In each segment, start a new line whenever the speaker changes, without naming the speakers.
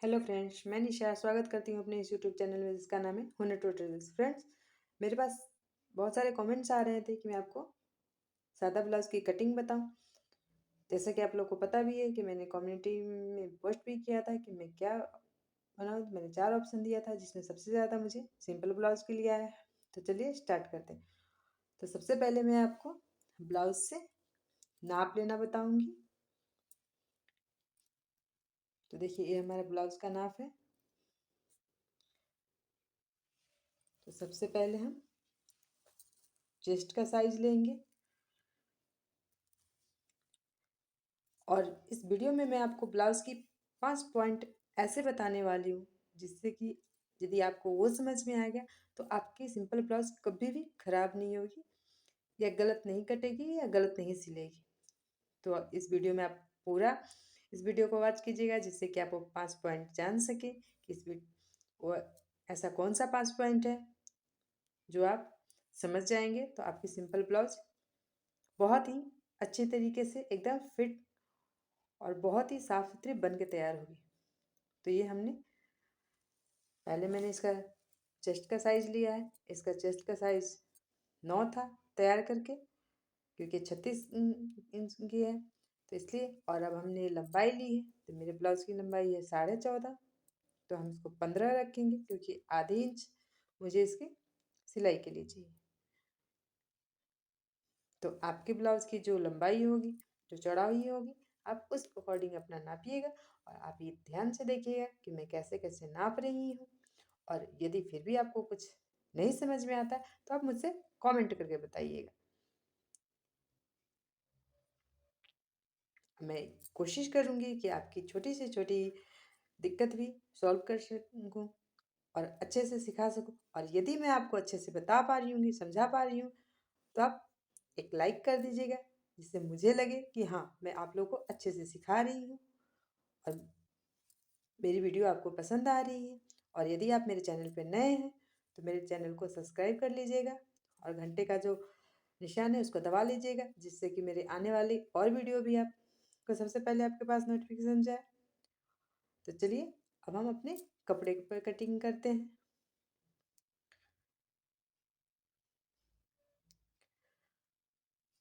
Hello friends, मैं निशा स्वागत करती हूँ अपने इस यूट्यूब चैनल में जिसका नाम है हुनर ट्यूटोरियल्स। फ्रेंड्स, मेरे पास बहुत सारे कमेंट्स आ रहे थे कि मैं आपको सादा ब्लाउज़ की कटिंग बताऊं। जैसा कि आप लोग को पता भी है कि मैंने कम्युनिटी में पोस्ट भी किया था कि मैं क्या बनाऊं। मैंने 4 ऑप्शन दिया था जिसमें सबसे ज़्यादा मुझे सिंपल ब्लाउज़ के लिए आया है। तो चलिए स्टार्ट करते हैं। तो सबसे पहले मैं आपको ब्लाउज़ से नाप लेना बताऊँगी। तो देखिए, ये हमारा ब्लाउज़ का नाप है। तो सबसे पहले हम चेस्ट का साइज लेंगे और इस वीडियो में मैं आपको ब्लाउज़ की 5 पॉइंट ऐसे बताने वाली हूँ जिससे कि यदि आपको वो समझ में आ गया तो आपकी सिंपल ब्लाउज़ कभी भी ख़राब नहीं होगी या गलत नहीं कटेगी या गलत नहीं सिलेगी। तो इस वीडियो में आप पूरा इस वीडियो को वॉच कीजिएगा जिससे कि आप वो 5 पॉइंट जान सकें कि वो ऐसा कौन सा 5 पॉइंट है जो आप समझ जाएंगे तो आपकी सिंपल ब्लाउज़ बहुत ही अच्छे तरीके से एकदम फिट और बहुत ही साफ सुथरी बन के तैयार होगी। तो ये मैंने इसका चेस्ट का साइज लिया है। इसका चेस्ट का साइज 9 था तैयार करके, क्योंकि 36 इंच की है तो इसलिए। और अब हमने लंबाई ली है तो मेरे ब्लाउज की लंबाई है 14.5। तो हम इसको 15 रखेंगे क्योंकि आधी इंच मुझे इसकी सिलाई के लिए चाहिए। तो आपके ब्लाउज की जो लंबाई होगी, जो चौड़ाई होगी, आप उस अकॉर्डिंग अपना नापिएगा। और आप ये ध्यान से देखिएगा कि मैं कैसे कैसे नाप रही हूँ। और यदि फिर भी आपको कुछ नहीं समझ में आता तो आप मुझसे कमेंट करके बताइएगा। मैं कोशिश करूँगी कि आपकी छोटी से छोटी दिक्कत भी सॉल्व कर सकूँ और अच्छे से सिखा सकूँ। और यदि मैं आपको अच्छे से बता पा रही हूँ, समझा पा रही हूँ, तो आप एक लाइक कर दीजिएगा जिससे मुझे लगे कि हाँ, मैं आप लोगों को अच्छे से सिखा रही हूँ और मेरी वीडियो आपको पसंद आ रही है। और यदि आप मेरे चैनल पर नए हैं तो मेरे चैनल को सब्सक्राइब कर लीजिएगा और घंटे का जो निशान है उसको दबा लीजिएगा जिससे कि मेरे आने वाली और वीडियो भी आपको सबसे पहले आपके पास नोटिफिकेशन जाए। तो चलिए, अब हम अपने कपड़े पर कटिंग करते हैं।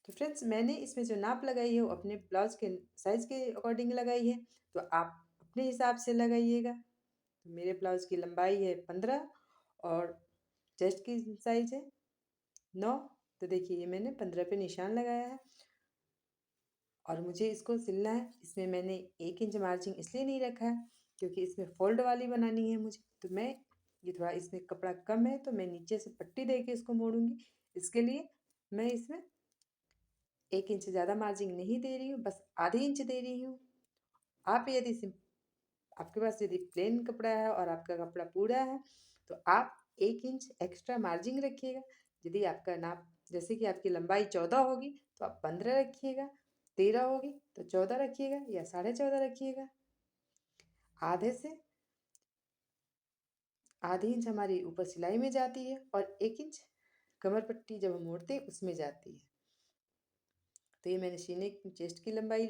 तो फ्रेंड्स, मैंने इसमें जो नाप लगाई है वो अपने ब्लाउज के साइज के अकॉर्डिंग लगाई है। तो आप अपने हिसाब से लगाइएगा। तो मेरे ब्लाउज की लंबाई है 15 और चेस्ट की साइज है 9। तो देखिए, ये मैंने 15 पे निशान लगाया है और मुझे इसको सिलना है। इसमें मैंने 1 इंच मार्जिन इसलिए नहीं रखा है क्योंकि इसमें फोल्ड वाली बनानी है मुझे। तो मैं ये थोड़ा इसमें कपड़ा कम है तो मैं नीचे से पट्टी दे के इसको मोड़ूंगी। इसके लिए मैं इसमें 1 इंच ज़्यादा मार्जिन नहीं दे रही हूँ, बस आधी इंच दे रही हूँ। आप यदि आपके पास यदि प्लेन कपड़ा है और आपका कपड़ा पूरा है तो आप 1 इंच एक्स्ट्रा मार्जिन रखिएगा। यदि आपका नाप, जैसे कि आपकी लंबाई 14 होगी तो आप 15 रखिएगा, 13 होगी तो 14 रखिएगा या 14.5 रखिएगा। आधे से आधी इंच हमारी ऊपर सिलाई में जाती है और 1 इंच कमर पट्टी जब हम मोड़ते हैं उसमें जाती है। तो ये मैंने सीने चेस्ट की लंबाई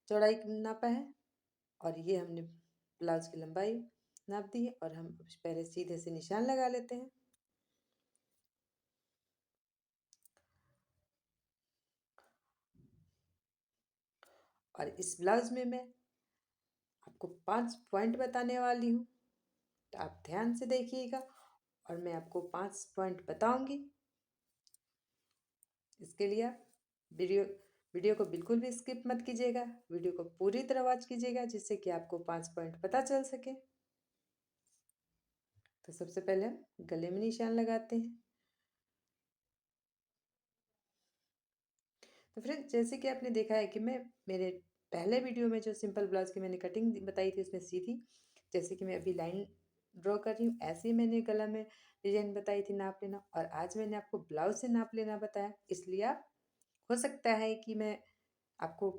चौड़ाई नापा है और ये हमने ब्लाउज की लंबाई नाप दी है। और हम पहले सीधे से निशान लगा लेते हैं। और इस ब्लाउज में मैं आपको 5 पॉइंट बताने वाली हूँ, तो आप ध्यान से देखिएगा और मैं आपको 5 पॉइंट बताऊंगी। इसके लिए आप वीडियो वीडियो को बिल्कुल भी स्किप मत कीजिएगा, वीडियो को पूरी तरह वॉच कीजिएगा जिससे कि आपको 5 पॉइंट पता चल सके। तो सबसे पहले हम गले में निशान लगाते हैं। तो फ्रेंड्स, जैसे कि आपने देखा है कि मैं मेरे पहले वीडियो में जो सिंपल ब्लाउज की मैंने कटिंग बताई थी उसमें सीधी, जैसे कि मैं अभी लाइन ड्रॉ कर रही हूँ ऐसे ही मैंने गला में डिजाइन बताई थी नाप लेना। और आज मैंने आपको ब्लाउज से नाप लेना बताया, इसलिए आप हो सकता है कि मैं आपको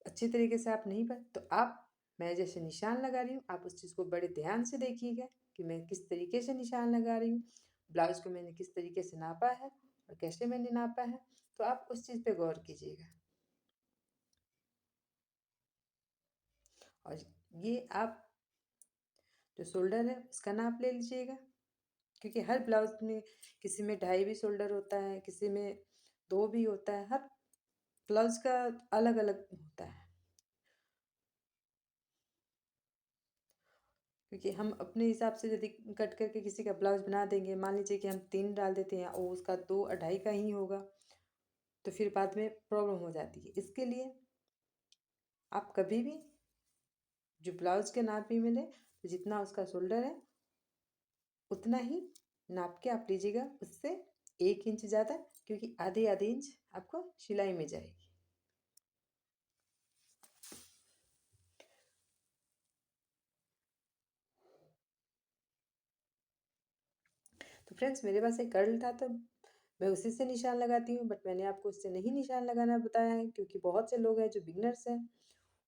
अच्छी तरीके से आप नहीं पर तो आप मैं जैसे निशान लगा रही हूँ आप उस चीज़ को बड़े ध्यान से देखिएगा कि मैं किस तरीके से निशान लगा रही हूँ, ब्लाउज को मैंने किस तरीके से नापा है और कैसे मैंने नापा है। तो आप उस चीज़ पे गौर कीजिएगा। और ये आप जो शोल्डर है उसका नाप ले लीजिएगा, क्योंकि हर ब्लाउज में किसी में 2.5 भी शोल्डर होता है, किसी में 2 भी होता है, हर ब्लाउज का अलग अलग होता है। क्योंकि हम अपने हिसाब से यदि कट करके किसी का ब्लाउज बना देंगे, मान लीजिए कि हम 3 डाल देते हैं और उसका 2 2.5 का ही होगा, तो फिर बाद में प्रॉब्लम हो जाती है। इसके लिए आप कभी भी जो ब्लाउज के नाप भी मिले, तो जितना उसका शोल्डर है उतना ही नाप के आप लीजिएगा, उससे 1 इंच ज़्यादा, क्योंकि आधे आधे इंच आपको सिलाई में जाएगी। तो फ्रेंड्स, मेरे पास एक कर्ल था, तो मैं उसी से निशान लगाती हूँ, बट मैंने आपको उससे नहीं निशान लगाना बताया है, क्योंकि बहुत से लोग हैं जो बिगनर्स हैं,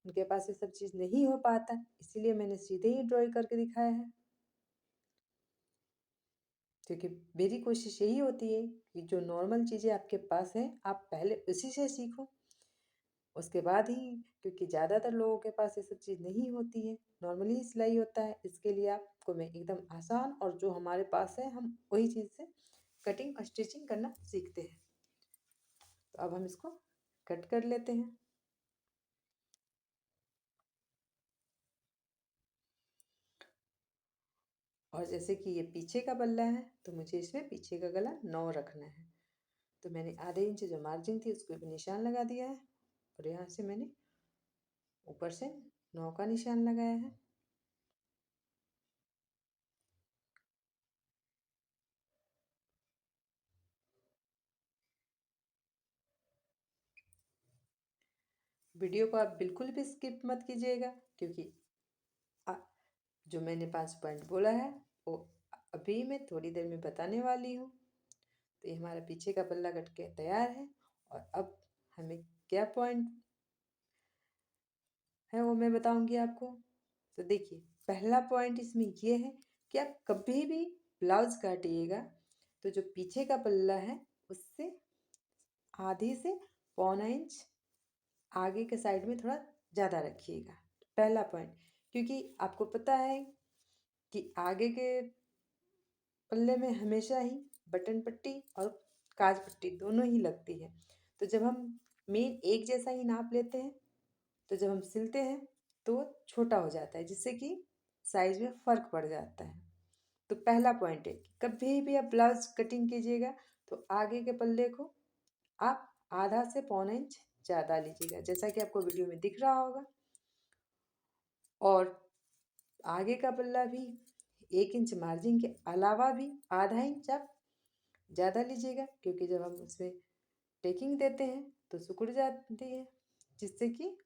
उनके पास ये सब चीज़ नहीं हो पाता, इसीलिए मैंने सीधे ही ड्रॉइंग करके दिखाया है। क्योंकि मेरी कोशिश यही होती है कि जो नॉर्मल चीज़ें आपके पास हैं, आप पहले उसी से सीखो, उसके बाद ही, क्योंकि ज़्यादातर लोगों के पास ये सब चीज़ नहीं होती है, नॉर्मली ही सिलाई होता है। इसके लिए आपको मैं एकदम आसान और जो हमारे पास है हम वही चीज़ से कटिंग और स्टिचिंग करना सीखते हैं। तो अब हम इसको कट कर लेते हैं। और जैसे कि ये पीछे का पल्ला है, तो मुझे इसमें पीछे का गला 9 रखना है, तो मैंने आधे इंच जो मार्जिन थी उसको भी निशान लगा दिया है, और यहाँ से मैंने ऊपर से 9 का निशान लगाया है। वीडियो को आप बिल्कुल भी स्किप मत कीजिएगा, क्योंकि जो मैंने 5 पॉइंट बोला है वो अभी मैं थोड़ी देर में बताने वाली हूँ। तो ये हमारा पीछे का पल्ला कट के तैयार है, और अब हमें क्या पॉइंट है वो मैं बताऊंगी आपको। तो देखिए, पहला पॉइंट इसमें ये है कि आप कभी भी ब्लाउज काटिएगा तो जो पीछे का पल्ला है उससे आधी से पौना इंच आगे के साइड में थोड़ा ज़्यादा रखिएगा। पहला पॉइंट, क्योंकि आपको पता है कि आगे के पल्ले में हमेशा ही बटन पट्टी और काज पट्टी दोनों ही लगती है। तो जब हम मेन एक जैसा ही नाप लेते हैं, तो जब हम सिलते हैं तो वो छोटा हो जाता है, जिससे कि साइज में फ़र्क पड़ जाता है। तो पहला पॉइंट है कि कभी भी आप ब्लाउज कटिंग कीजिएगा तो आगे के पल्ले को आप आधा से पौना इंच ज़्यादा लीजिएगा, जैसा कि आपको वीडियो में दिख रहा होगा। और आगे का पल्ला भी 1 इंच मार्जिन के अलावा भी आधा इंच आप ज़्यादा लीजिएगा, क्योंकि जब हम उसमें टेकिंग देते हैं तो सिकुड़ जाती है, जिससे कि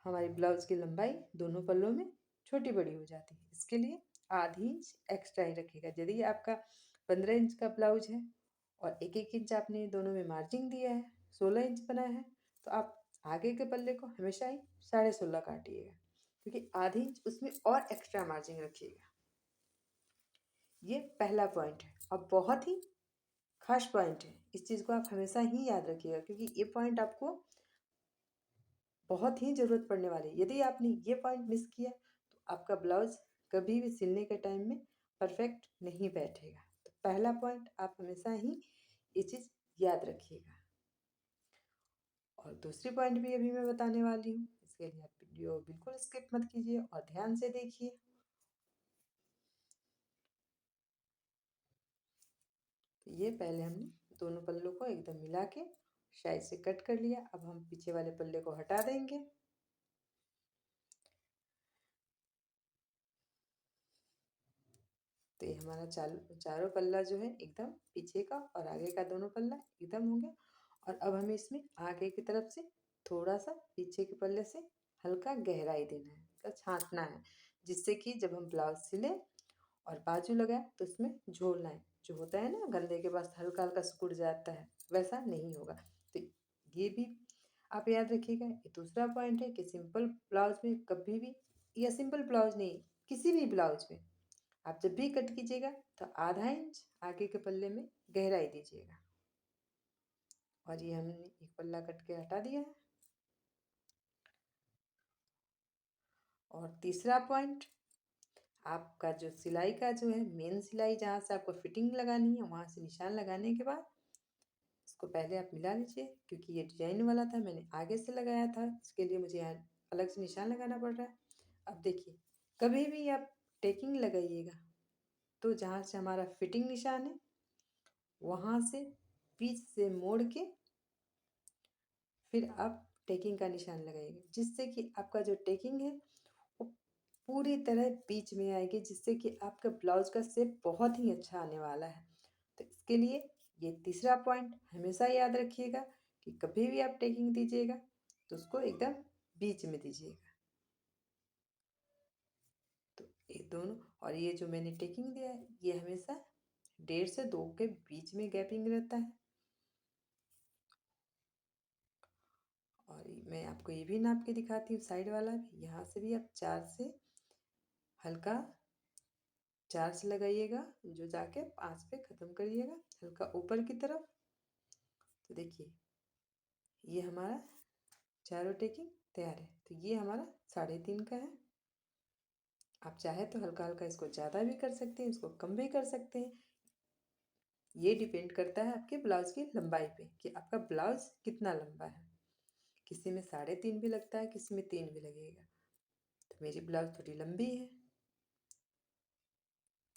हमारी ब्लाउज की लंबाई दोनों पल्लों में छोटी बड़ी हो जाती है। इसके लिए आधी इंच एक्स्ट्रा ही रखिएगा। यदि आपका 15 इंच का ब्लाउज है और 1-1 इंच आपने दोनों में मार्जिन दिया है, 16 इंच बनाया है, तो आप आगे के पल्ले को हमेशा ही 16.5 काटिएगा, क्योंकि आधी इंच उसमें और एक्स्ट्रा मार्जिन रखिएगा। ये पहला पॉइंट है और बहुत ही खास पॉइंट है। इस चीज़ को आप हमेशा ही याद रखिएगा, क्योंकि ये पॉइंट आपको बहुत ही ज़रूरत पड़ने वाली है। यदि आपने ये पॉइंट मिस किया तो आपका ब्लाउज कभी भी सिलने के टाइम में परफेक्ट नहीं बैठेगा। तो पहला पॉइंट आप हमेशा ही ये चीज़ याद रखिएगा। और दूसरी पॉइंट भी अभी मैं बताने वाली हूँ, इसके लिए आप वीडियो बिल्कुल स्किप मत कीजिए और ध्यान से देखिए। तो ये पहले हमने दोनों पल्लों को एकदम मिला के साइड से कट कर लिया। अब हम पीछे वाले पल्ले को हटा देंगे। तो ये हमारा चारों पल्ला जो है एकदम पीछे का और आगे का दोनों पल्ला एकदम हो गया। और अब हमें इसमें आगे की तरफ से थोड़ा सा पीछे के पल्ले से हल्का गहराई देना है, तो छांटना है, जिससे कि जब हम ब्लाउज सिले और बाजू लगाए तो उसमें झोल ना आए। जो होता है ना, गले के पास हल्का हल्का सिकुड़ जाता है, वैसा नहीं होगा। तो ये भी आप याद रखिएगा। ये दूसरा पॉइंट है कि सिंपल ब्लाउज में कभी भी, या सिंपल ब्लाउज नहीं, किसी भी ब्लाउज में आप जब भी कट कीजिएगा तो आधा इंच आगे के पल्ले में गहराई दीजिएगा। और ये हमने एक पल्ला कट के हटा दिया है। और तीसरा पॉइंट, आपका जो सिलाई का जो है मेन सिलाई जहाँ से आपको फिटिंग लगानी है वहाँ से निशान लगाने के बाद इसको पहले आप मिला लीजिए, क्योंकि ये डिजाइन वाला था मैंने आगे से लगाया था, इसके लिए मुझे यहाँ अलग से निशान लगाना पड़ रहा है। अब देखिए, कभी भी आप टेकिंग लगाइएगा तो जहाँ से हमारा फिटिंग निशान है वहाँ से बीच से मोड़ के फिर आप टेकिंग का निशान लगाइएगा, जिससे कि आपका जो टेकिंग है वो पूरी तरह बीच में आएगी, जिससे कि आपका ब्लाउज का शेप बहुत ही अच्छा आने वाला है। तो इसके लिए ये तीसरा पॉइंट हमेशा याद रखिएगा कि कभी भी आप टेकिंग दीजिएगा तो उसको एकदम बीच में दीजिएगा। तो ये दोनों, और ये जो मैंने टेकिंग दिया है ये हमेशा 1.5 से 2 के बीच में गैपिंग रहता है। और मैं आपको ये भी नाप के दिखाती हूँ साइड वाला भी, यहाँ से भी आप 4 से हल्का 4 से लगाइएगा, जो जाके 5 पे ख़त्म करिएगा हल्का ऊपर की तरफ। तो देखिए ये हमारा चारों टेकिंग तैयार है। तो ये हमारा 3.5 का है। आप चाहे तो हल्का हल्का इसको ज़्यादा भी कर सकते हैं, इसको कम भी कर सकते हैं। ये डिपेंड करता है आपके ब्लाउज की लंबाई पे कि आपका ब्लाउज कितना लंबा है। किसी में 3.5 भी लगता है, किसी में 3 भी लगेगा। तो मेरी ब्लाउज थोड़ी लंबी है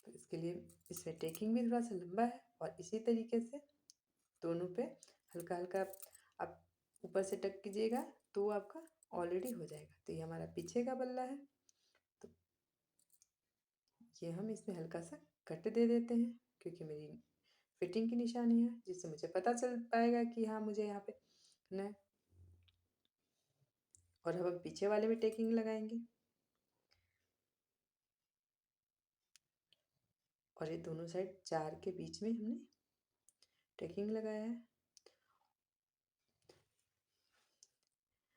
तो इसके लिए इसमें टेकिंग भी थोड़ा सा लंबा है। और इसी तरीके से दोनों पे हल्का हल्का आप ऊपर से टक कीजिएगा तो आपका ऑलरेडी हो जाएगा। तो ये हमारा पीछे का बल्ला है, तो ये हम इसमें हल्का सा कट दे देते हैं, क्योंकि मेरी फिटिंग की निशानी है, जिससे मुझे पता चल पाएगा कि हाँ मुझे यहाँ पे करना है। और अब हम पीछे वाले में टेकिंग लगाएंगे, और ये दोनों साइड 4 के बीच में हमने टेकिंग लगाया है।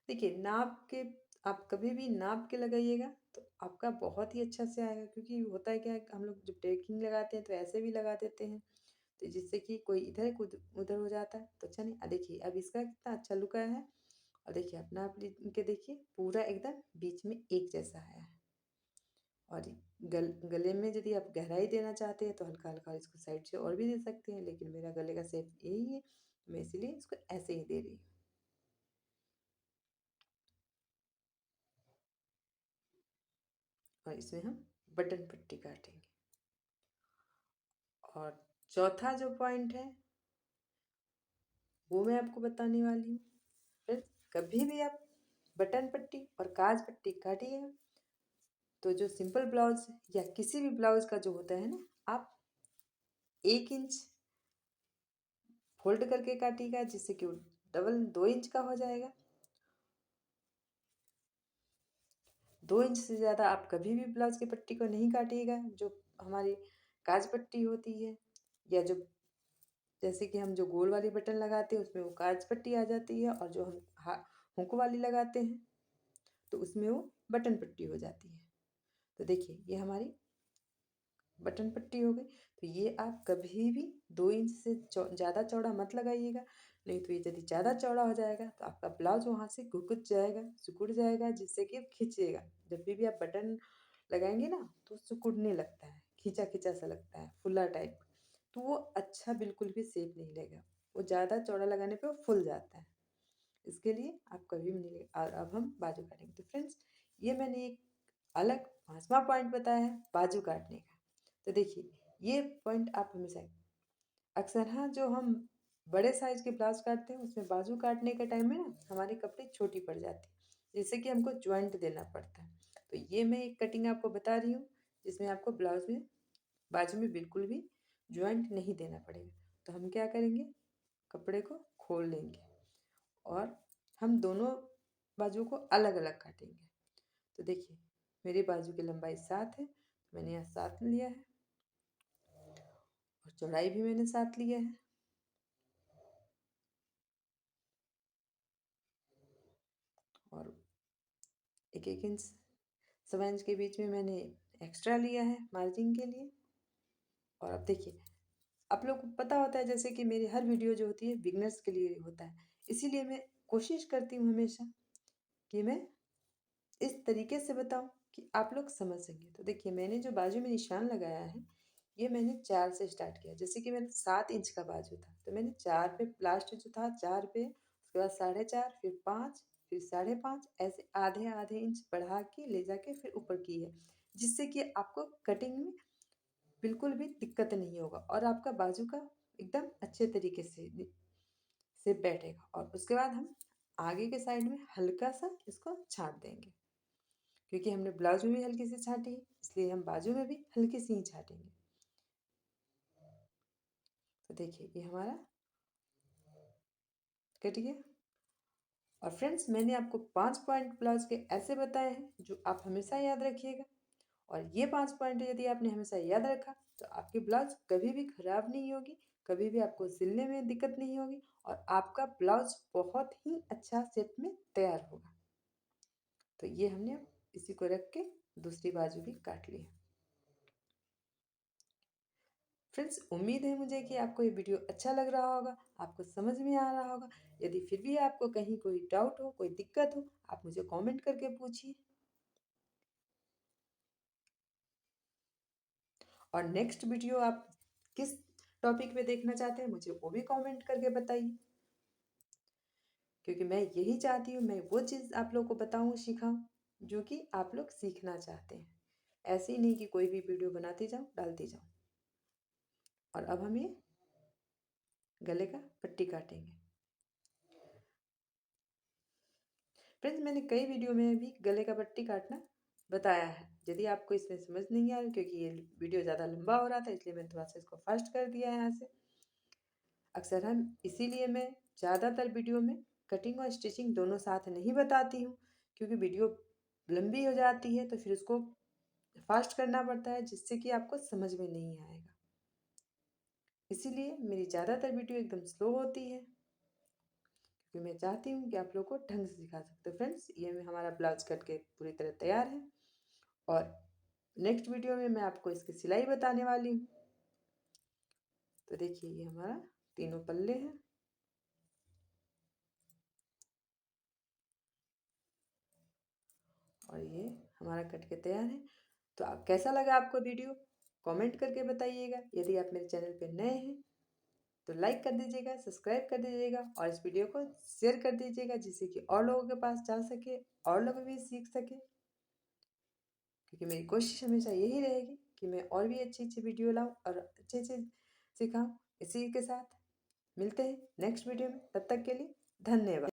देखिए नाप के, आप कभी भी नाप के लगाइएगा तो आपका बहुत ही अच्छा से आएगा, क्योंकि होता है क्या है हम लोग जब टेकिंग लगाते हैं तो ऐसे भी लगा देते हैं, तो जिससे कि कोई इधर कुछ उधर हो जाता है तो अच्छा नहीं। देखिए अब इसका कितना अच्छा लुक आया है। और देखिए अपना आप के देखिए पूरा एकदम बीच में एक जैसा आया है। और गले में यदि आप गहराई देना चाहते हैं तो हल्का हल्का इसको साइड से और भी दे सकते हैं, लेकिन मेरा गले का शेप यही है, मैं इसीलिए इसको ऐसे ही दे रही हूँ। और इसमें हम बटन पट्टी काटेंगे। और चौथा जो पॉइंट है वो मैं आपको बताने वाली हूँ। फ्रेंड्स, कभी भी आप बटन पट्टी और काज पट्टी काटिएगा तो जो सिंपल ब्लाउज या किसी भी ब्लाउज का जो होता है ना, आप 1 इंच फोल्ड करके काटिएगा, जिससे कि वो डबल 2 इंच का हो जाएगा। 2 इंच से ज़्यादा आप कभी भी ब्लाउज की पट्टी को नहीं काटिएगा। जो हमारी काज पट्टी होती है, या जो जैसे कि हम जो गोल वाली बटन लगाते हैं उसमें वो काज पट्टी आ जाती है, और जो हम हुक वाली लगाते हैं तो उसमें वो बटन पट्टी हो जाती है। तो देखिए ये हमारी बटन पट्टी हो गई। तो ये आप कभी भी 2 इंच से ज़्यादा चौड़ा मत लगाइएगा, नहीं तो ये यदि ज़्यादा चौड़ा हो जाएगा तो आपका ब्लाउज वहाँ से घुकुच जाएगा, सिकुड़ जाएगा, जिससे कि खींचेगा। जब भी आप बटन लगाएंगे ना तो सिकुड़ने लगता है, खींचा खींचा सा लगता है, फुल्ला टाइप, तो वो अच्छा बिल्कुल भी शेप नहीं लगेगा। वो ज़्यादा चौड़ा लगाने पर वो फुल जाता है, इसके लिए आप कभी भी नहीं। और अब हम बाजू काटेंगे। तो फ्रेंड्स, ये मैंने एक अलग 5वां पॉइंट बताया है बाजू काटने का। तो देखिए ये पॉइंट आप हमेशा, अक्सर हाँ जो हम बड़े साइज के ब्लाउज काटते हैं उसमें बाजू काटने के टाइम में ना हमारी कपड़े छोटी पड़ जाती है, जिससे कि हमको ज्वाइंट देना पड़ता है। तो ये मैं एक कटिंग आपको बता रही हूँ जिसमें आपको ब्लाउज में बाजू में बिल्कुल भी ज्वाइंट नहीं देना पड़ेगा। तो हम क्या करेंगे, कपड़े को खोल लेंगे और हम दोनों बाजू को अलग अलग काटेंगे। तो देखिए मेरी बाजू की लंबाई 7 है, मैंने यहाँ 7 लिया है, और चौड़ाई भी मैंने 7 लिया है। और 1-1 इंच 1.25 इंच के बीच में मैंने एक्स्ट्रा लिया है मार्जिन के लिए। और अब देखिए, आप लोग को पता होता है जैसे कि मेरी हर वीडियो जो होती है बिगनर्स के लिए होता है, इसीलिए मैं कोशिश करती हूँ हमेशा कि मैं इस तरीके से बताऊँ कि आप लोग समझ सकें। तो देखिए मैंने जो बाजू में निशान लगाया है ये मैंने 4 से स्टार्ट किया। जैसे कि मेरा 7 इंच का बाजू था तो मैंने 4 पे लास्ट जो था 4 पे, उसके बाद 4.5, फिर 5, फिर 5.5, ऐसे आधे आधे इंच बढ़ा के ले जाके फिर ऊपर की है, जिससे कि आपको कटिंग में बिल्कुल भी दिक्कत नहीं होगा और आपका बाजू का एकदम अच्छे तरीके से बैठेगा। और उसके बाद हम आगे के साइड में हल्का सा इसको छाट देंगे, क्योंकि हमने ब्लाउज में भी हल्की सी छाटी है इसलिए हम बाजू में भी हल्की सी ही छाटेंगे। तो देखिए ये हमारा कट गया। और फ्रेंड्स मैंने आपको 5 पॉइंट ब्लाउज के ऐसे बताए हैं जो आप हमेशा याद रखिएगा। और ये 5 पॉइंट यदि आपने हमेशा याद रखा तो आपकी ब्लाउज कभी भी खराब नहीं होगी, कभी भी आपको सिलने में दिक्कत नहीं होगी और आपका ब्लाउज बहुत ही अच्छा शेप में तैयार होगा। तो ये हमने इसी को रख के दूसरी बाजू भी काट ली है। फ्रेंड्स उम्मीद है मुझे कि आपको ये वीडियो अच्छा लग रहा होगा, आपको समझ में आ रहा होगा। यदि फिर भी आपको कहीं कोई डाउट हो, कोई दिक्कत हो, आप मुझे कमेंट करके पूछिए। और नेक्स्ट वीडियो आप किस टॉपिक पे देखना चाहते हैं मुझे वो भी कमेंट करके बताइए, क्योंकि मैं यही चाहती हूँ मैं वो चीज़ आप लोग को बताऊँ, सिखाऊँ जो कि आप लोग सीखना चाहते हैं। ऐसे ही नहीं कि कोई भी वीडियो बनाती जाऊँ डालती जाऊँ। और अब हम ये गले का पट्टी काटेंगे। फ्रेंड्स मैंने कई वीडियो में भी गले का पट्टी काटना बताया है। यदि आपको इसमें समझ नहीं आ रही, क्योंकि ये वीडियो ज़्यादा लंबा हो रहा था इसलिए मैंने थोड़ा सा इसको फास्ट कर दिया है यहाँ से। अक्सर हम इसीलिए मैं ज़्यादातर वीडियो में कटिंग और स्टिचिंग दोनों साथ नहीं बताती हूँ, क्योंकि वीडियो लंबी हो जाती है तो फिर उसको फास्ट करना पड़ता है, जिससे कि आपको समझ में नहीं आएगा। इसीलिए मेरी ज़्यादातर वीडियो एकदम स्लो होती है, क्योंकि मैं चाहती हूँ कि आप लोग को ढंग से सिखा सकते हो। फ्रेंड्स ये हमारा ब्लाउज कट के पूरी तरह तैयार है और नेक्स्ट वीडियो में मैं आपको इसकी सिलाई बताने वाली हूँ। तो देखिए ये हमारा तीनों पल्ले हैं और ये हमारा कट के तैयार है। तो आप कैसा लगा आपको वीडियो कमेंट करके बताइएगा। यदि आप मेरे चैनल पे नए हैं तो लाइक कर दीजिएगा, सब्सक्राइब कर दीजिएगा और इस वीडियो को शेयर कर दीजिएगा, जिससे कि और लोगों के पास जा सके और लोग भी सीख सके। क्योंकि मेरी कोशिश हमेशा यही रहेगी कि मैं और भी अच्छी अच्छी वीडियो लाऊं और अच्छे अच्छे सिखाऊं। इसी के साथ मिलते हैं नेक्स्ट वीडियो में, तब तक के लिए धन्यवाद।